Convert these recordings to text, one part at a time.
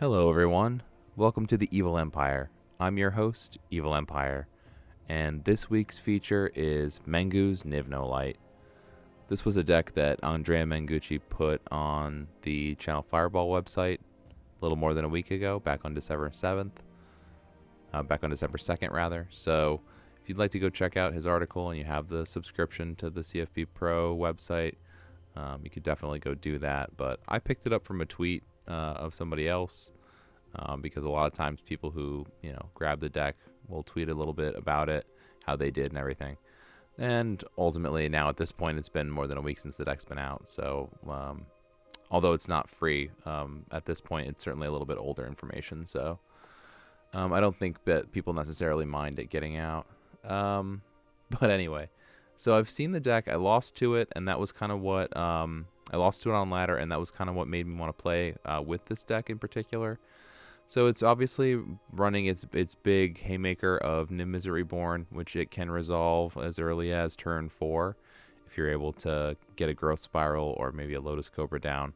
Hello, everyone. Welcome to the Evil Empire. I'm your host, Evil Empire, and this week's feature is Mengu's Niv No Light. This was a deck that Andrea Mengucci put on the Channel Fireball website a little more than a week ago, back on December 2nd, rather. So if you'd like to go check out his article and you have the subscription to the CFP Pro website, you could definitely go do that. But I picked it up from a tweet of somebody else because a lot of times people who grab the deck will tweet a little bit about it, how they did and everything. And ultimately now at this point it's been more than a week since the deck's been out, so although it's not free, at this point it's certainly a little bit older information, so I don't think that people necessarily mind it getting out. But anyway, so I've seen the deck. I lost to it, and that was kind of what I lost to it on ladder, and that was kind of what made me want to play with this deck in particular. So it's obviously running its big haymaker of Niv Mizzet Reborn, which it can resolve as early as turn 4. If you're able to get a Growth Spiral or maybe a Lotus Cobra down,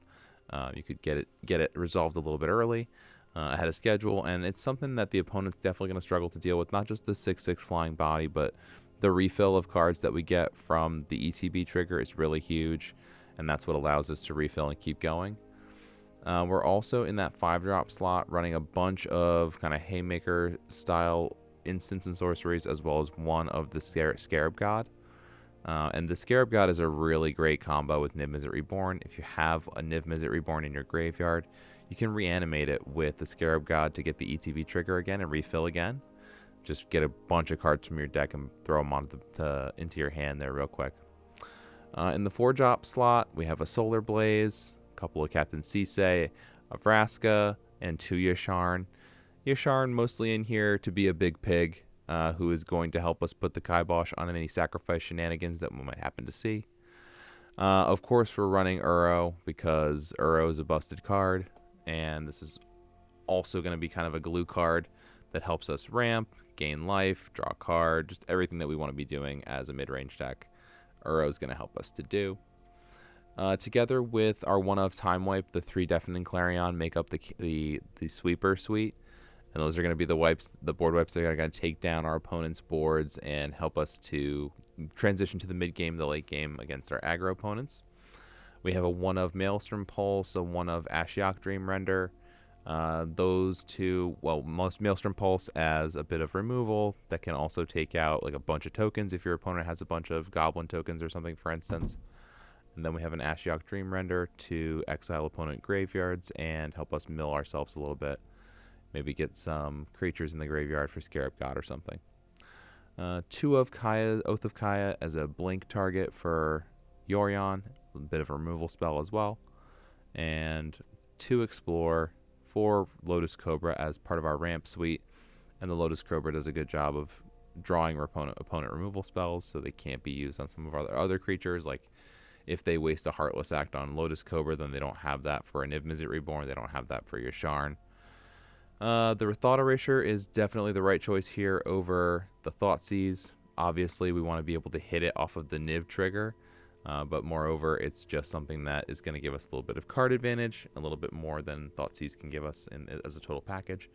you could get it resolved a little bit early ahead of schedule. And it's something that the opponent's definitely going to struggle to deal with, not just the 6/6 flying body, but the refill of cards that we get from the ETB trigger is really huge, and that's what allows us to refill and keep going. We're also in that 5-drop slot running a bunch of kind of Haymaker style instants and sorceries, as well as one of the Scarab God. And the Scarab God is a really great combo with Niv Mizzet Reborn. If you have a Niv Mizzet Reborn in your graveyard, you can reanimate it with the Scarab God to get the ETB trigger again and refill again. Just get a bunch of cards from your deck and throw them into your hand there real quick. In the 4-drop slot, we have a Solar Blaze, couple of Captain Sisay, a Vraska, and 2 Yasharn. Yasharn mostly in here to be a big pig who is going to help us put the kibosh on any sacrifice shenanigans that we might happen to see. Of course, we're running Uro because Uro is a busted card, and this is also going to be kind of a glue card that helps us ramp, gain life, draw a card, just everything that we want to be doing as a mid-range deck. Uro is going to help us to do. Together with our 1-of Time Wipe, the 3 Deafening Clarion make up the Sweeper suite. And those are going to be the board wipes that are going to take down our opponent's boards and help us to transition to the mid-game, the late game against our aggro opponents. We have a 1-of Maelstrom Pulse, a 1-of Ashiok Dream Render. Those two, most Maelstrom Pulse as a bit of removal that can also take out like a bunch of tokens if your opponent has a bunch of Goblin tokens or something, for instance. And then we have an Ashiok Dream Render to exile opponent graveyards and help us mill ourselves a little bit. Maybe get some creatures in the graveyard for Scarab God or something. 2-of Kaya, Oath of Kaya as a blink target for Yorion, a bit of a removal spell as well. And 2 Explore, 4 Lotus Cobra as part of our ramp suite. And the Lotus Cobra does a good job of drawing opponent removal spells, so they can't be used on some of our other creatures. Like if they waste a Heartless Act on Lotus Cobra, then they don't have that for a Niv Mizzet Reborn. They don't have that for Yasharn. The Thought Erasure is definitely the right choice here over the Thoughtseize. Obviously, we want to be able to hit it off of the Niv trigger, but moreover, it's just something that is going to give us a little bit of card advantage, a little bit more than Thoughtseize can give us as a total package.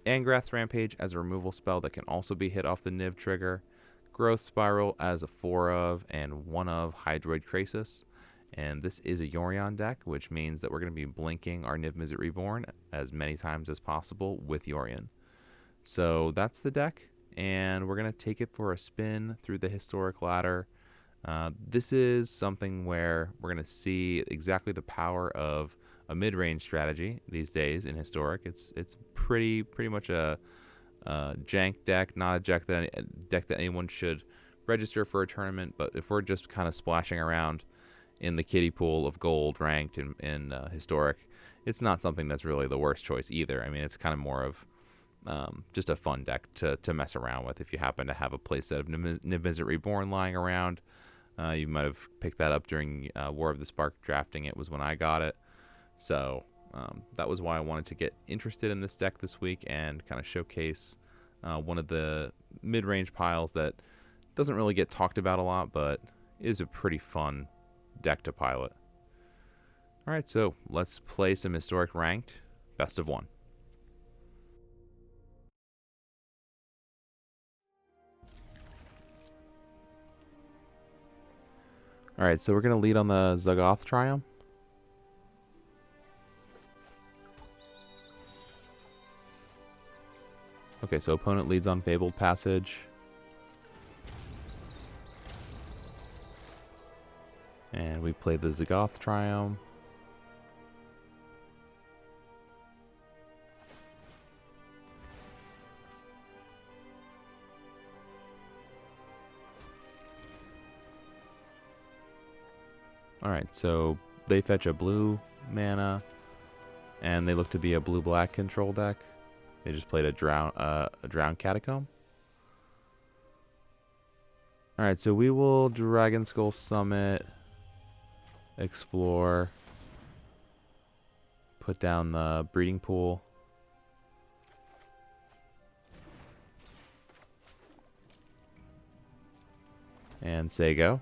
Angrath's Rampage as a removal spell that can also be hit off the Niv trigger. Growth Spiral as a 4-of and 1-of Hydroid Krasis. And this is a Yorion deck, which means that we're going to be blinking our Niv Mizzet Reborn as many times as possible with Yorion. So that's the deck, and we're going to take it for a spin through the historic ladder. This is something where we're going to see exactly the power of a mid-range strategy these days in historic. It's pretty much a jank deck, not a deck that anyone should register for a tournament, but if we're just kind of splashing around in the kiddie pool of gold ranked in historic, it's not something that's really the worst choice either. I mean, it's kind of more of just a fun deck to mess around with. If you happen to have a playset of Niv Mizzet Reborn lying around, you might have picked that up during War of the Spark drafting. It was when I got it. So that was why I wanted to get interested in this deck this week and kind of showcase one of the mid-range piles that doesn't really get talked about a lot, but is a pretty fun deck to pilot. Alright, so let's play some historic ranked best of 1. Alright, so we're going to lead on the Zagoth Triumph. Okay, so opponent leads on Fabled Passage. And we play the Zagoth Triumph. Alright, so they fetch a blue mana, and they look to be a blue-black control deck. They just played a Drowned Catacomb. Alright, so we will Dragon Skull Summit, explore, put down the Breeding Pool. And say go.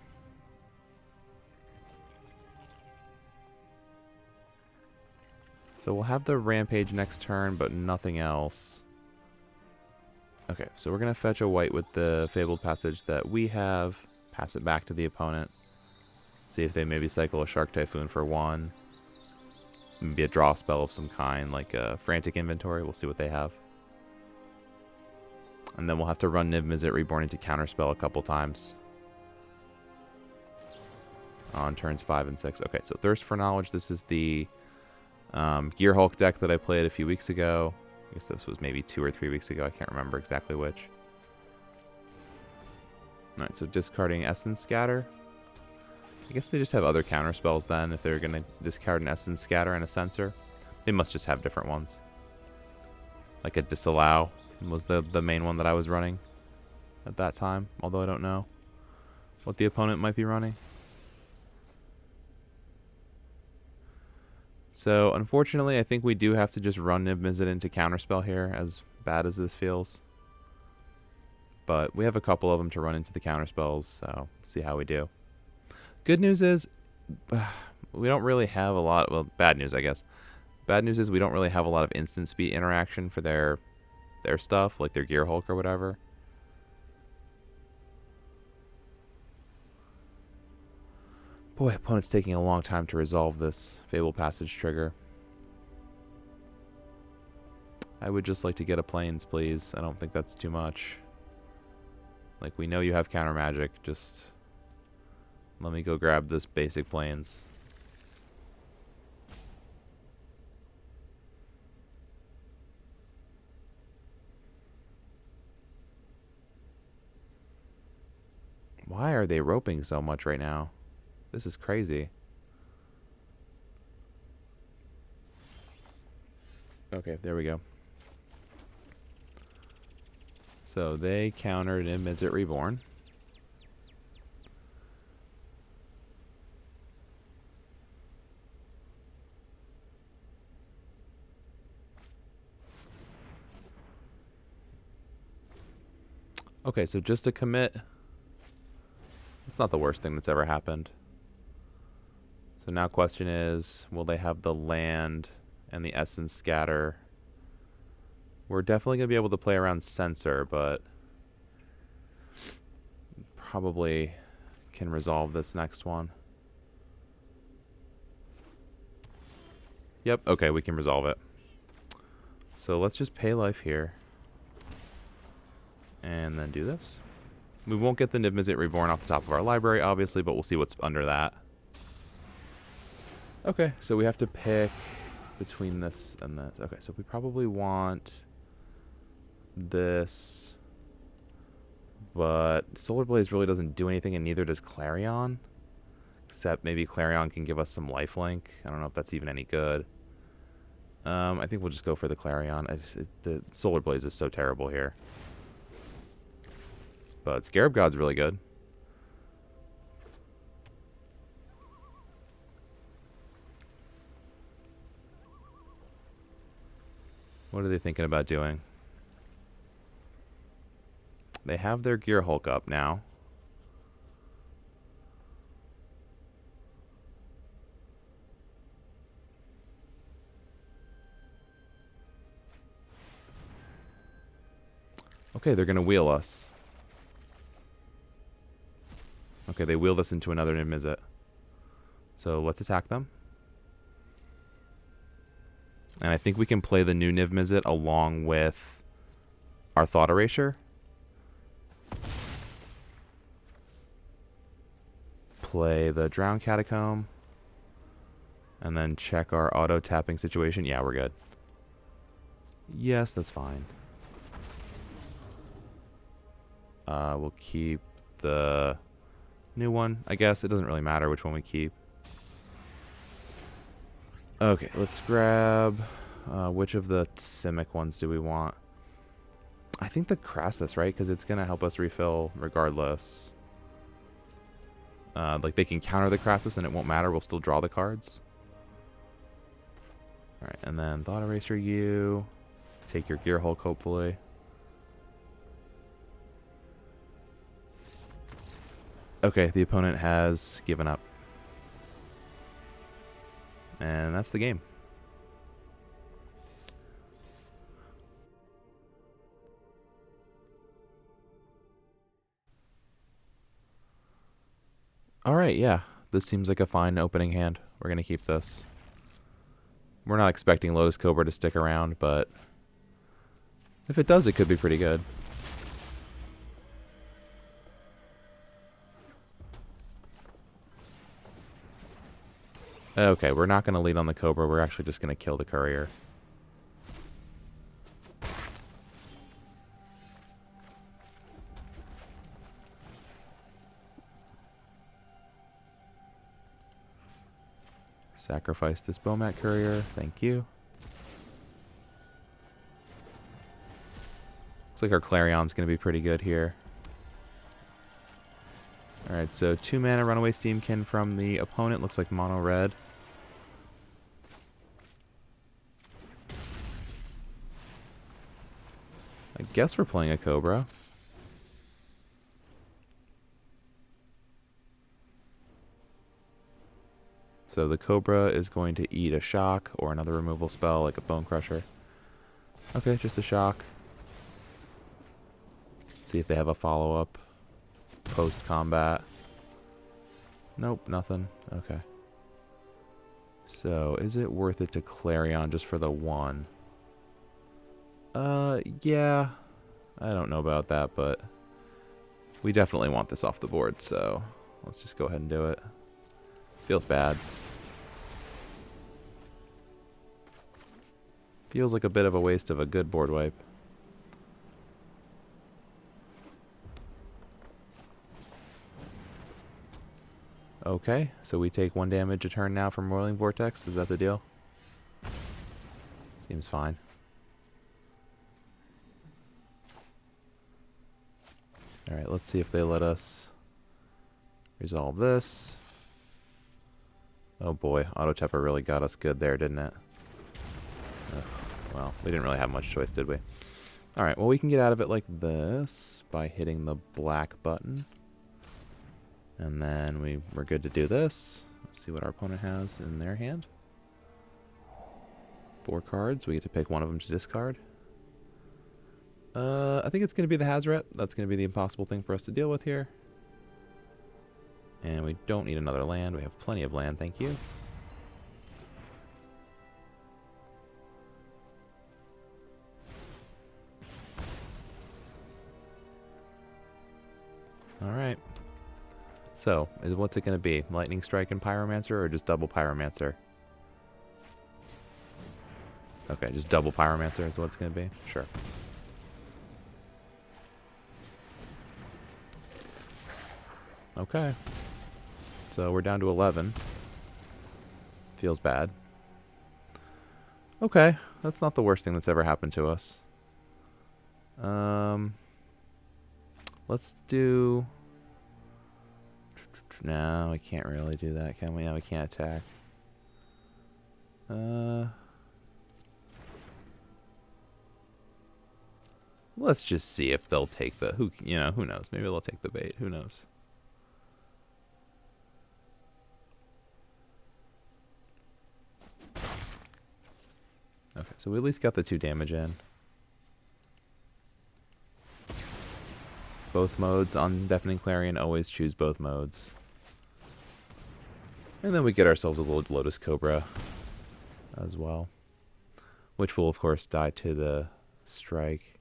So we'll have the Rampage next turn, but nothing else. Okay, so we're going to fetch a white with the Fabled Passage that we have. Pass it back to the opponent. See if they maybe cycle a Shark Typhoon for 1. Maybe a draw spell of some kind, like a Frantic Inventory. We'll see what they have. And then we'll have to run Niv Mizzet Reborn into Counterspell a couple times. On turns 5 and 6. Okay, so Thirst for Knowledge. This is the Gear Hulk deck that I played a few weeks ago. I guess this was maybe 2 or 3 weeks ago. I can't remember exactly which. Alright, so discarding Essence Scatter. I guess they just have other counter spells then if they're going to discard an Essence Scatter and a Censor. They must just have different ones. Like a Disallow was the main one that I was running at that time. Although I don't know what the opponent might be running. So, unfortunately, I think we do have to just run Niv Mizzet into Counterspell here, as bad as this feels. But we have a couple of them to run into the Counterspells, so see how we do. Good news is, we don't really have a lot... Well, bad news, I guess. Bad news is we don't really have a lot of instant speed interaction for their stuff, like their Gear Hulk or whatever. Boy, opponent's taking a long time to resolve this Fabled Passage trigger. I would just like to get a Plains, please. I don't think that's too much. Like, we know you have counter magic. Just let me go grab this basic Plains. Why are they roping so much right now? This is crazy. Okay, there we go. So they countered Niv Mizzet Reborn. Okay, so just to commit, it's not the worst thing that's ever happened. So now question is, will they have the land and the Essence Scatter? We're definitely going to be able to play around Censor, but probably can resolve this next one. Yep, okay, we can resolve it. So let's just pay life here. And then do this. We won't get the Niv Mizzet Reborn off the top of our library, obviously, but we'll see what's under that. Okay, so we have to pick between this and this. Okay, so we probably want this, but Solar Blaze really doesn't do anything, and neither does Clarion. Except maybe Clarion can give us some lifelink. I don't know if that's even any good. I think we'll just go for the Clarion. The Solar Blaze is so terrible here. But Scarab God's really good. What are they thinking about doing? They have their Gear Hulk up now. Okay, they're going to wheel us. Okay, they wheeled us into another Niv-Mizzet. So let's attack them. And I think we can play the new Niv-Mizzet along with our Thought Erasure. Play the Drown Catacomb. And then check our auto-tapping situation. Yeah, we're good. Yes, that's fine. We'll keep the new one. I guess it doesn't really matter which one we keep. Okay, let's grab... which of the Simic ones do we want? I think the Crassus, right? Because it's going to help us refill regardless. Like, they can counter the Crassus and it won't matter. We'll still draw the cards. Alright, and then Thought Eraser you. Take your Gear Hulk, hopefully. Okay, the opponent has given up. And that's the game. Alright, yeah. This seems like a fine opening hand. We're going to keep this. We're not expecting Lotus Cobra to stick around, but if it does, it could be pretty good. Okay, we're not going to lead on the Cobra. We're actually just going to kill the Courier. Sacrifice this Bomat Courier. Thank you. Looks like our Clarion's going to be pretty good here. Alright, so 2 mana Runaway Steamkin from the opponent. Looks like mono red. I guess we're playing a Cobra. So the Cobra is going to eat a shock or another removal spell like a Bone Crusher. Okay, just a shock. Let's see if they have a follow-up post-combat. Nope, nothing. Okay. So, is it worth it to Clarion just for the 1? Yeah. I don't know about that, but we definitely want this off the board, so let's just go ahead and do it. Feels bad. Feels like a bit of a waste of a good board wipe. Okay, so we take 1 damage a turn now from Roiling Vortex. Is that the deal? Seems fine. Alright, let's see if they let us resolve this. Oh boy, Auto Tepper really got us good there, didn't it? Ugh, well, we didn't really have much choice, did we? Alright, well we can get out of it like this by hitting the black button. And then we're good to do this. Let's see what our opponent has in their hand. 4 cards. We get to pick one of them to discard. I think it's going to be the Hazoret. That's going to be the impossible thing for us to deal with here. And we don't need another land. We have plenty of land, thank you. Alright. So, what's it going to be? Lightning Strike and Pyromancer, or just double Pyromancer? Okay, just double Pyromancer is what it's going to be? Sure. Okay. So we're down to 11. Feels bad. Okay, that's not the worst thing that's ever happened to us. Let's do... No, we can't really do that, can we? No, we can't attack. Let's just see if they'll take the... who knows? Maybe they'll take the bait. Who knows? Okay, so we at least got the 2 damage in. both modes on Deafening Clarion. Always choose both modes. And then we get ourselves a little Lotus Cobra as well, which will, of course, die to the strike.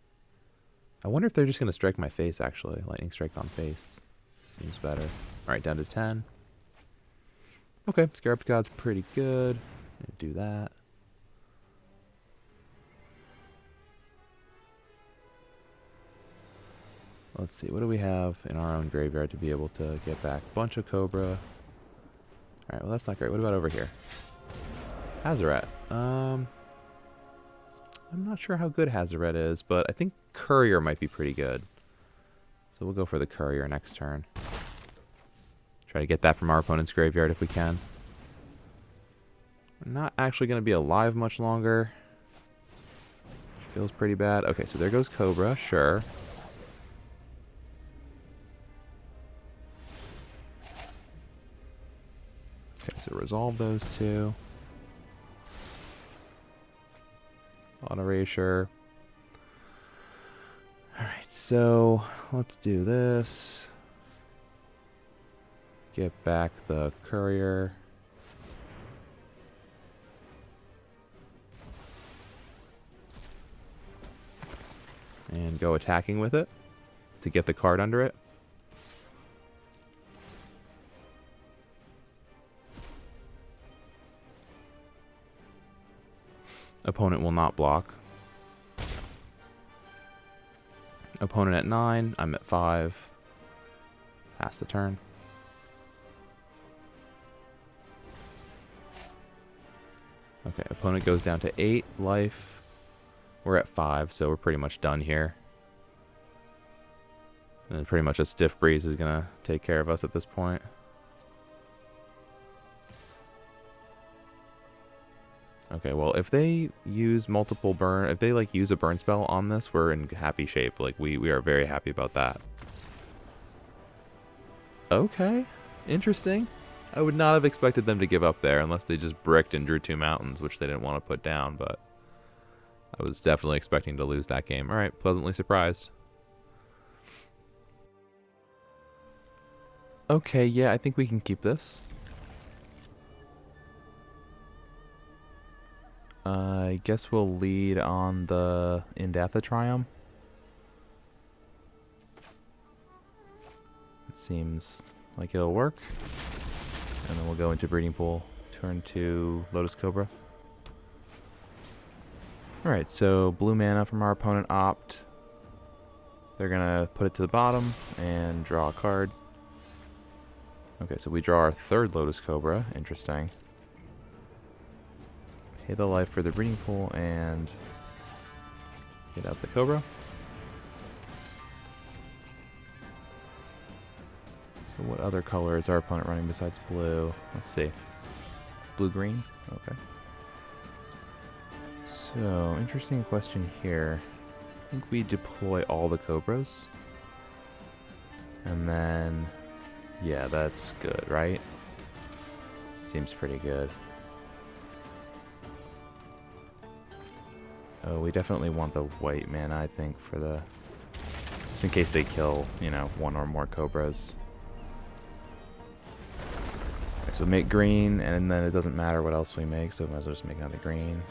I wonder if they're just going to strike my face, actually. Lightning strike on face. Seems better. All right, down to 10. Okay, Scarab God's pretty good. Do that. Let's see, what do we have in our own graveyard to be able to get back? Bunch of Cobra. Alright, well that's not great. What about over here? Hazoret. I'm not sure how good Hazoret is, but I think Courier might be pretty good. So we'll go for the Courier next turn. Try to get that from our opponent's graveyard if we can. We're not actually going to be alive much longer. Feels pretty bad. Okay, so there goes Cobra, sure. Okay, so resolve those two. Auto erasure. Alright, so let's do this. Get back the Courier. And go attacking with it to get the card under it. Opponent will not block. Opponent at 9, I'm at 5. Pass the turn. Okay, opponent goes down to 8 life. We're at 5, so we're pretty much done here. And pretty much a Stiff Breeze is going to take care of us at this point. Okay, well, if they use multiple burn, if they like use a burn spell on this, we're in happy shape. Like we are very happy about that. Okay, interesting. I would not have expected them to give up there unless they just bricked and drew 2 mountains, which they didn't want to put down, but I was definitely expecting to lose that game. All right, pleasantly surprised. Okay, yeah, I think we can keep this. I guess we'll lead on the Indatha Triumph. It seems like it'll work. And then we'll go into Breeding Pool. Turn to Lotus Cobra. Alright, so blue mana from our opponent opt. They're gonna put it to the bottom and draw a card. Okay, so we draw our 3rd Lotus Cobra. Interesting. Pay the life for the Breeding Pool and get out the Cobra. So what other color is our opponent running besides blue? Let's see. Blue-green? Okay. So, interesting question here. I think we deploy all the Cobras. And then, yeah, that's good, right? Seems pretty good. Oh, we definitely want the white mana, I think, for the... just in case they kill, you know, 1 or more Cobras. Okay, so make green, and then it doesn't matter what else we make, so we might as well just make another green.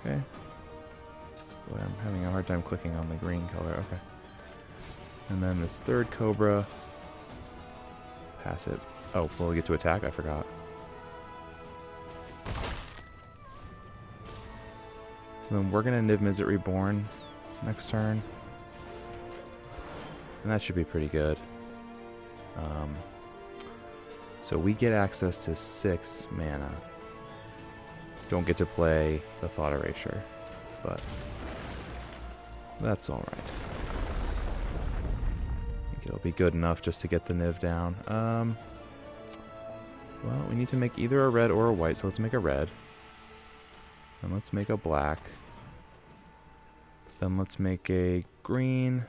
Okay. Boy, I'm having a hard time clicking on the green color. Okay. And then this 3rd Cobra. Pass it. Oh, will we get to attack? I forgot. So then we're going to Niv Mizzet Reborn next turn. And that should be pretty good. So we get access to 6 mana. Don't get to play the Thought Erasure, but that's alright. I think it'll be good enough just to get the Niv down. Well, we need to make either a red or a white, so let's make a red. Then let's make a black. Then let's make a green.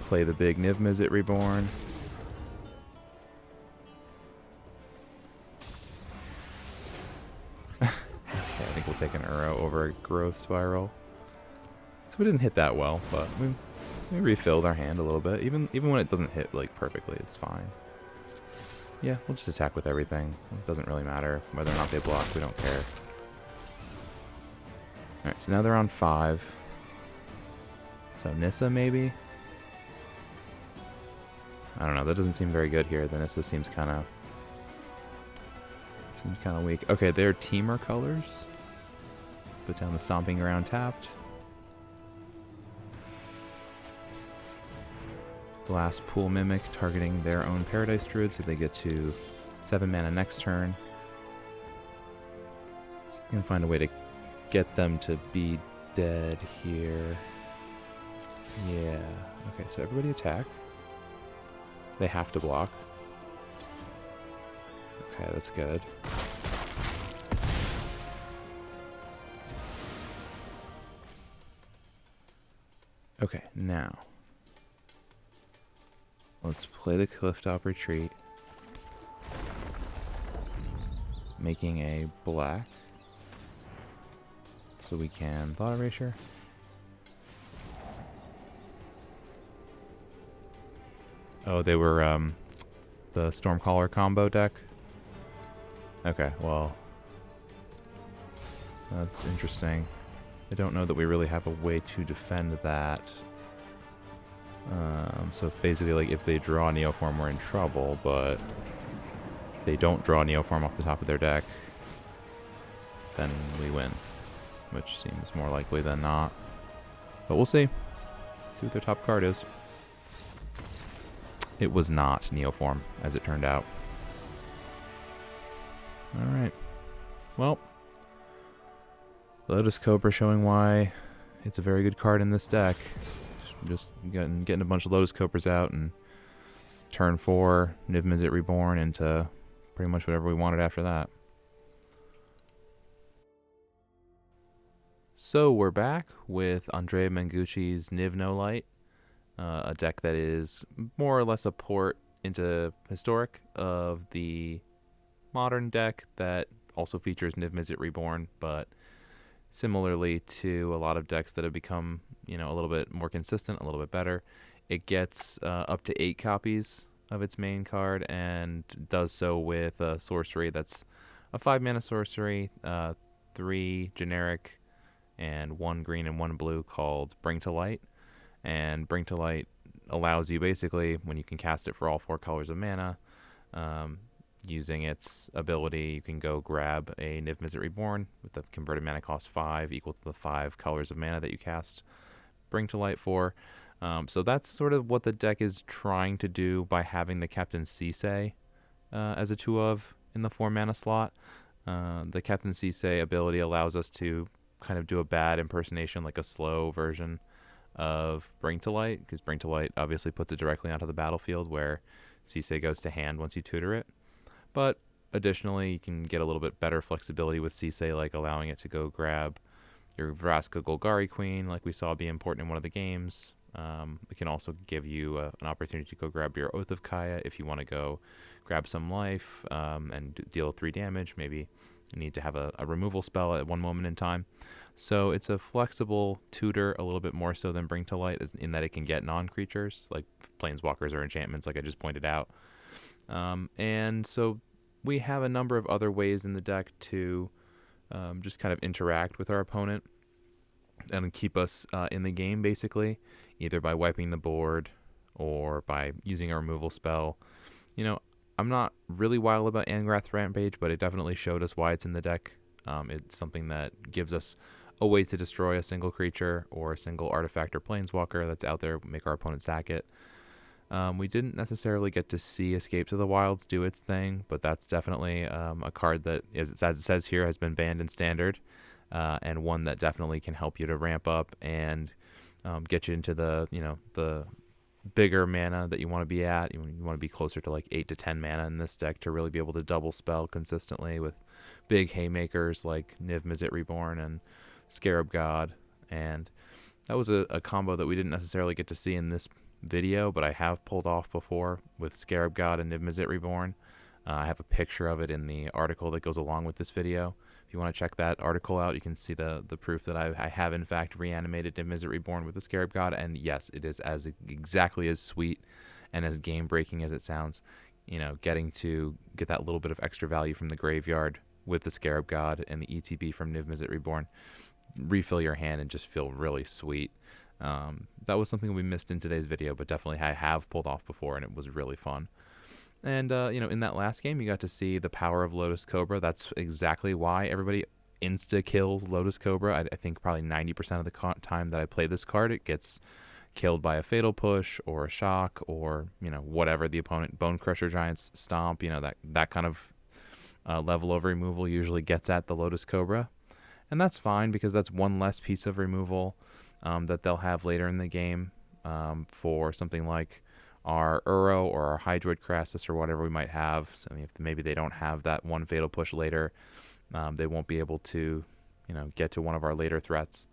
play the big Niv Mizzet Reborn. Okay, I think we'll take an Uro over a Growth Spiral. So we didn't hit that well, but we refilled our hand a little bit. Even when it doesn't hit like perfectly, it's fine. Yeah, we'll just attack with everything. It doesn't really matter whether or not they block. We don't care. Alright, so now they're on 5. So Nissa, maybe? I don't know. That doesn't seem very good here. The Nissa seems kind of weak. Okay, they're Teamer colors. Put down the Stomping Ground tapped. Blast Pool Mimic, targeting their own Paradise Druid, so they get to 7 mana next turn. So we can find a way to get them to be dead here. Yeah. Okay, so everybody attack. They have to block. Okay, that's good. Okay, now let's play the Clifftop Retreat, making a black so we can Thought Erasure. Oh, they were the Stormcaller combo deck. Okay, well, that's interesting. I don't know that we really have a way to defend that. So if basically, like, if they draw Neoform, we're in trouble, but if they don't draw Neoform off the top of their deck, then we win, which seems more likely than not. But we'll see. See what their top card is. It was not Neoform, as it turned out. Alright. Well, Lotus Cobra showing why it's a very good card in this deck. Just getting a bunch of Lotus Cobras out, and turn 4, Niv Mizzet Reborn into pretty much whatever we wanted after that. So we're back with Andrea Mengucci's Niv No Light, a deck that is more or less a port into Historic of the modern deck that also features Niv Mizzet Reborn, but similarly to a lot of decks that have become, a little bit more consistent, a little bit better, it gets up to 8 copies of its main card, and does so with a sorcery that's a 5-mana sorcery, 3 generic, and 1 green and 1 blue, called Bring to Light. And Bring to Light allows you, basically, when you can cast it for all 4 colors of mana, using its ability, you can go grab a Niv Mizzet Reborn with the converted mana cost 5, equal to the 5 colors of mana that you cast Bring to Light for. So that's sort of what the deck is trying to do by having the Captain Sisay as a 2-of in the 4-mana slot. The Captain Sisay ability allows us to kind of do a bad impersonation, like a slow version of Bring to Light, because Bring to Light obviously puts it directly onto the battlefield, where Sisay goes to hand once you tutor it. But additionally, you can get a little bit better flexibility with Sisay, like allowing it to go grab your Vraska Golgari Queen, like we saw be important in one of the games. It can also give you an opportunity to go grab your Oath of Kaya if you want to go grab some life and deal 3 damage. Maybe you need to have a removal spell at one moment in time. So it's a flexible tutor, a little bit more so than Bring to Light, in that it can get non-creatures, like planeswalkers or enchantments, like I just pointed out. And so we have a number of other ways in the deck to just kind of interact with our opponent and keep us in the game, basically, either by wiping the board or by using a removal spell. I'm not really wild about Angrath's Rampage, but it definitely showed us why it's in the deck. It's something that gives us a way to destroy a single creature or a single artifact or planeswalker that's out there, make our opponent sack it. We didn't necessarily get to see Escape to the Wilds do its thing, but that's definitely a card that, as it says here, has been banned in Standard, and one that definitely can help you to ramp up and get you into the bigger mana that you want to be at. You want to be closer to like 8 to 10 mana in this deck to really be able to double spell consistently with big haymakers like Niv Mizzet Reborn and Scarab God. And that was a combo that we didn't necessarily get to see in this video, but I have pulled off before with Scarab God and Niv-Mizzet Reborn. I have a picture of it in the article that goes along with this video. If you want to check that article out, you can see the proof that I have in fact reanimated Niv-Mizzet Reborn with the Scarab God, and yes, it is as exactly as sweet and as game breaking as it sounds. Getting to get that little bit of extra value from the graveyard with the Scarab God and the ETB from Niv-Mizzet Reborn, refill your hand and just feel really sweet. That was something we missed in today's video, but definitely I have pulled off before, and it was really fun. And, in that last game, you got to see the power of Lotus Cobra. That's exactly why everybody insta-kills Lotus Cobra. I think probably 90% of the time that I play this card, it gets killed by a Fatal Push or a Shock or, whatever the opponent, Bone Crusher Giant's Stomp, that kind of level of removal usually gets at the Lotus Cobra. And that's fine because that's one less piece of removal that they'll have later in the game for something like our Uro or our Hydroid Crassus or whatever we might have. So if maybe they don't have that one Fatal Push later, they won't be able to, get to one of our later threats.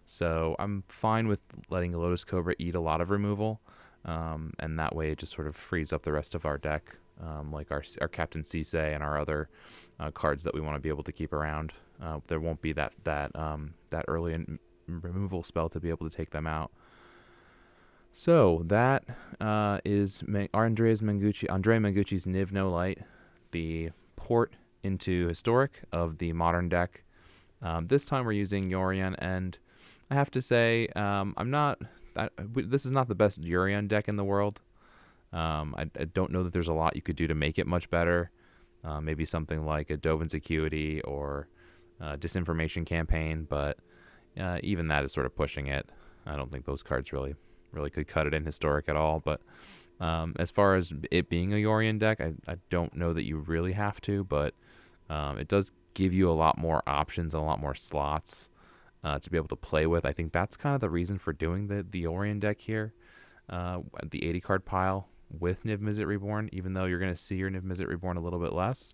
So I'm fine with letting Lotus Cobra eat a lot of removal, and that way it just sort of frees up the rest of our deck, like our Captain Sisei and our other cards that we want to be able to keep around. There won't be that early removal spell to be able to take them out. So that is Andre Menguchi's Niv No Light, the port into Historic of the modern deck. This time we're using Yorion, and I have to say, this is not the best Yorion deck in the world. I don't know that there's a lot you could do to make it much better. Maybe something like a Dovin's Acuity or Disinformation Campaign, but even that is sort of pushing it. I don't think those cards really could cut it in Historic at all. But as far as it being a Yorion deck, I don't know that you really have to, but it does give you a lot more options and a lot more slots to be able to play with. I think that's kind of the reason for doing the Yorion deck here, the 80 card pile with Niv-Mizzet Reborn. Even though you're going to see your Niv-Mizzet Reborn a little bit less,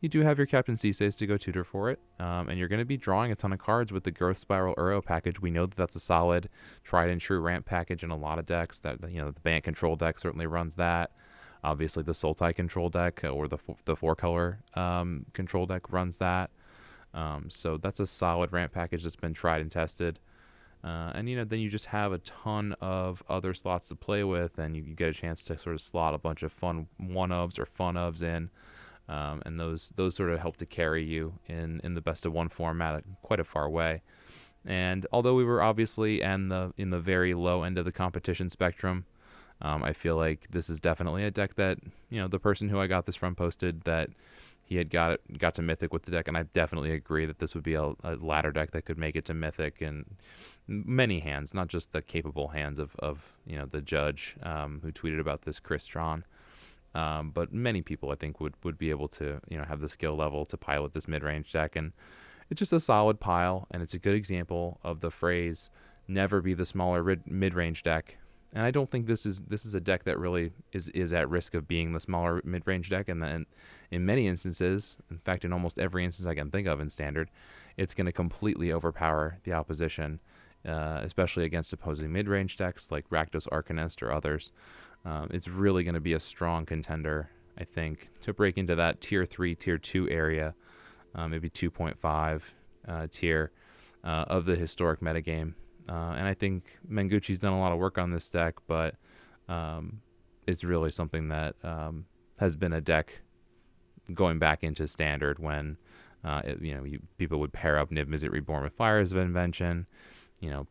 you do have your Captain Siseis to go tutor for it, and you're going to be drawing a ton of cards with the Growth Spiral Uro package. We know that that's a solid, tried and true ramp package in a lot of decks. That the Bant Control deck certainly runs that. Obviously, the Sultai Control deck or the 4-color control deck runs that. So that's a solid ramp package that's been tried and tested. And then you just have a ton of other slots to play with, and you get a chance to sort of slot a bunch of fun one-ofs or fun-ofs in. And those sort of help to carry you in the best of one format quite a far way. And although we were obviously in the very low end of the competition spectrum, I feel like this is definitely a deck that the person who I got this from posted that he had got to Mythic with the deck, and I definitely agree that this would be a ladder deck that could make it to Mythic in many hands, not just the capable hands of the judge who tweeted about this, Chris Tron. But many people, I think, would be able to, have the skill level to pilot this mid-range deck. And it's just a solid pile, and it's a good example of the phrase, never be the smaller mid-range deck. And I don't think this is a deck that really is at risk of being the smaller mid-range deck. And then in many instances, in fact, in almost every instance I can think of in Standard, it's going to completely overpower the opposition, especially against opposing mid-range decks like Rakdos Arcanist or others. It's really going to be a strong contender, I think, to break into that tier 3, tier 2 area, maybe 2.5 tier of the Historic metagame. And I think Menguchi's done a lot of work on this deck, but it's really something that has been a deck going back into Standard when people would pair up Niv-Mizzet Reborn with Fires of Invention,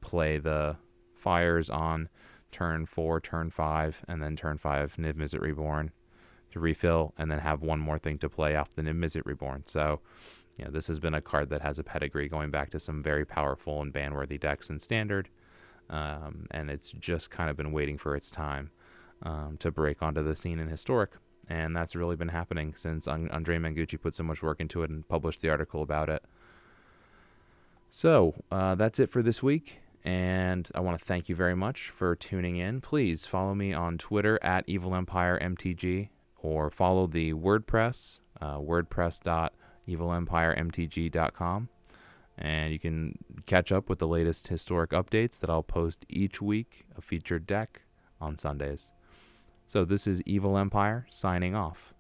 play the Fires on turn 4, turn 5, and then turn 5 Niv-Mizzet Reborn to refill, and then have one more thing to play off the Niv-Mizzet Reborn. So this has been a card that has a pedigree going back to some very powerful and ban-worthy decks in Standard, and it's just kind of been waiting for its time to break onto the scene in Historic, and that's really been happening since Andre Menguchi put so much work into it and published the article about it. So that's it for this week, and I want to thank you very much for tuning in. Please follow me on Twitter at evilempiremtg, or follow the WordPress, wordpress.evilempiremtg.com, and you can catch up with the latest Historic updates that I'll post each week, a featured deck on Sundays. So this is Evil Empire signing off.